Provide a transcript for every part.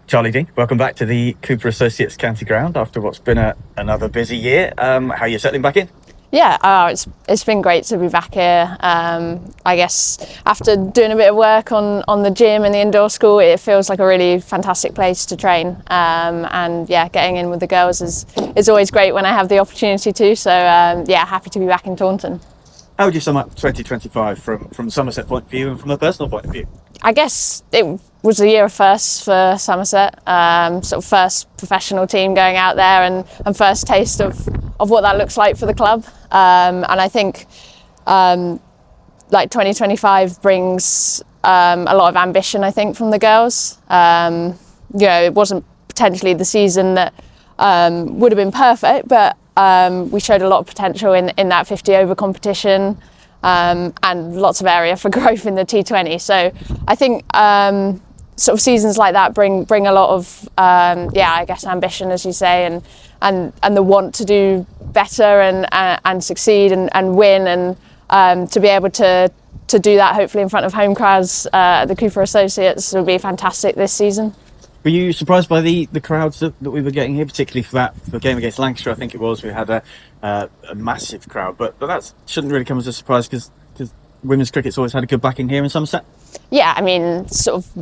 Charlie Dean, welcome back to the Cooper Associates County Ground after what's been another busy year. How are you settling back in? Yeah, it's been great to be back here. I guess after doing a bit of work on the gym and the indoor school, it feels like a really fantastic place to train. And yeah, getting in with the girls is always great when I have the opportunity to. So yeah, happy to be back in Taunton. How would you sum up 2025 from Somerset point of view and from a personal point of view? I guess it was a year of firsts for Somerset, sort of first professional team going out there and first taste of what that looks like for the club. And I think like 2025 brings a lot of ambition, I think, from the girls. It wasn't potentially the season that would have been perfect, but we showed a lot of potential in that 50 over competition. And lots of area for growth in the T20. So I think sort of seasons like that bring a lot of I guess ambition, as you say, and the want to do better and succeed and win and to be able to do that hopefully in front of home crowds at the Cooper Associates will be fantastic this season. Were you surprised by the crowds that we were getting here, particularly for the game against Lancashire? I think it was. We had a massive crowd, but that shouldn't really come as a surprise because women's cricket's always had a good backing here in Somerset. Yeah, I mean, sort of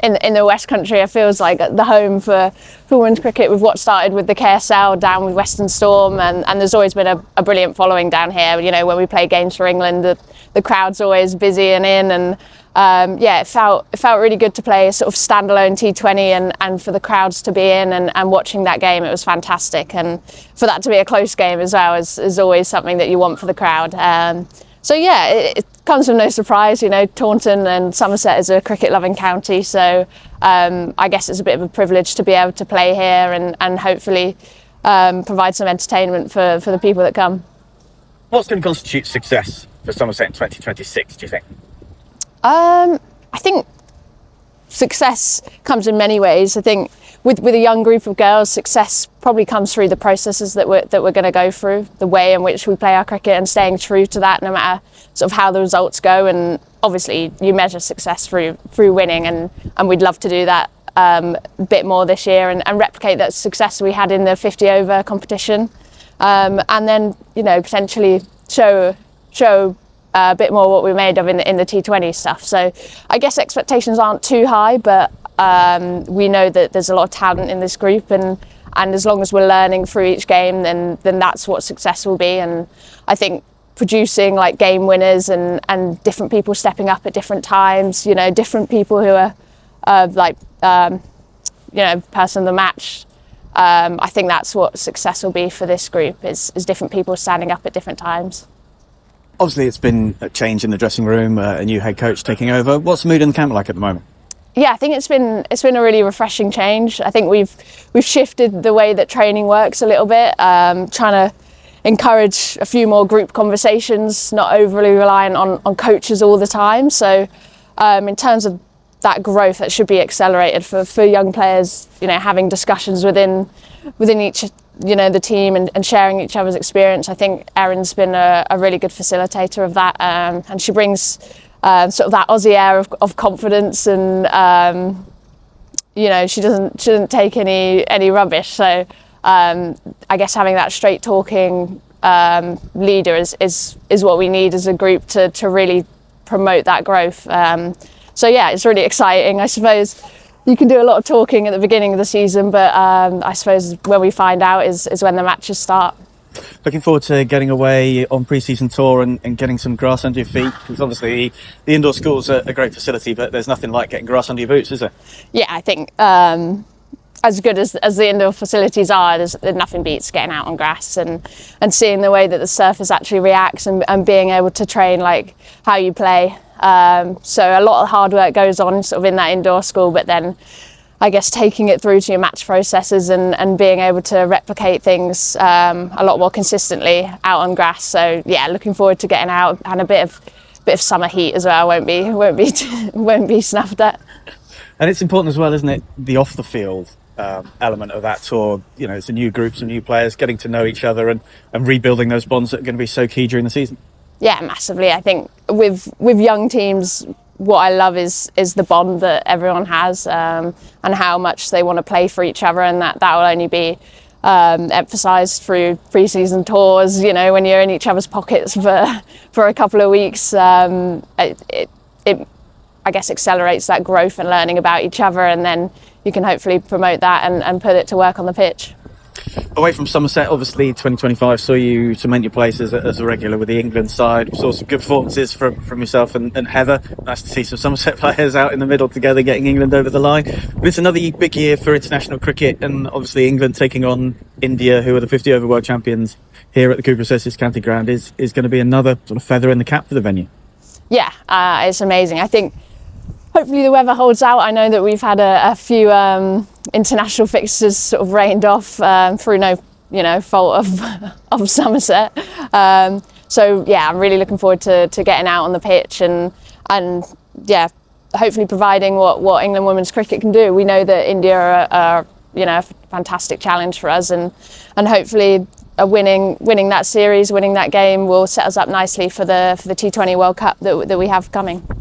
in the West Country, it feels like the home for women's cricket with what started with the KSL down with Western Storm, and there's always been a brilliant following down here. You know, when we play games for England, the crowd's always busy and in and. It felt really good to play a sort of standalone T20 and for the crowds to be in and watching that game. It was fantastic, and for that to be a close game as well is always something that you want for the crowd. It comes from no surprise. You know, Taunton and Somerset is a cricket-loving county, so I guess it's a bit of a privilege to be able to play here and hopefully provide some entertainment for the people that come. What's going to constitute success for Somerset in 2026, do you think? I think success comes in many ways. I think with a young group of girls, success probably comes through the processes that we're going to go through, the way in which we play our cricket and staying true to that no matter sort of how the results go. And obviously you measure success through winning and we'd love to do that a bit more this year and replicate that success we had in the 50 over competition. And then, you know, potentially show a bit more what we made of in the T20 stuff. So I guess expectations aren't too high, but we know that there's a lot of talent in this group, and as long as we're learning through each game, then that's what success will be. And I think producing like game winners and different people stepping up at different times, you know, different people who are person of the match. I think that's what success will be for this group is different people standing up at different times. Obviously, it's been a change in the dressing room, a new head coach taking over. What's the mood in the camp like at the moment? Yeah, I think it's been a really refreshing change. I think we've shifted the way that training works a little bit, trying to encourage a few more group conversations, not overly reliant on coaches all the time. So in terms of that growth, that should be accelerated for young players, you know, having discussions within each, you know, the team and sharing each other's experience. I think Erin's been a really good facilitator of that, and she brings sort of that Aussie air of confidence, and you know, she doesn't take any rubbish. So I guess having that straight talking leader is what we need as a group to really promote that growth. So yeah, it's really exciting. I suppose you can do a lot of talking at the beginning of the season, but I suppose when we find out is when the matches start. Looking forward to getting away on pre-season tour and getting some grass under your feet, because obviously the indoor school's a great facility, but there's nothing like getting grass under your boots, is there? Yeah, I think as good as the indoor facilities are, there's nothing beats getting out on grass and seeing the way that the surface actually reacts and being able to train like how you play. So a lot of hard work goes on sort of in that indoor school, but then I guess taking it through to your match processes and being able to replicate things a lot more consistently out on grass. So yeah, looking forward to getting out, and a bit of summer heat as well won't be snuffed at. And it's important as well, isn't it, the off the field element of that tour. You know, it's a new group, some new players getting to know each other and rebuilding those bonds that are going to be so key during the season. Yeah, massively. I think with young teams, what I love is the bond that everyone has, and how much they want to play for each other, and that will only be emphasised through pre-season tours. You know, when you're in each other's pockets for a couple of weeks, it I guess accelerates that growth and learning about each other, and then you can hopefully promote that and put it to work on the pitch. Away from Somerset, obviously 2025 saw you cement your place as a regular with the England side. We saw some good performances from yourself and Heather. Nice to see some Somerset players out in the middle together getting England over the line. But it's another big year for international cricket, and obviously England taking on India, who are the 50 over world champions here at the Cooper Associates County Ground, is going to be another sort of feather in the cap for the venue. Yeah, it's amazing. I think hopefully the weather holds out. I know that we've had a few international fixtures sort of rained off through no fault of Somerset. So yeah, I'm really looking forward to getting out on the pitch and yeah, hopefully providing what England women's cricket can do. We know that India are a fantastic challenge for us, and hopefully winning that series, winning that game will set us up nicely for the T20 World Cup that we have coming.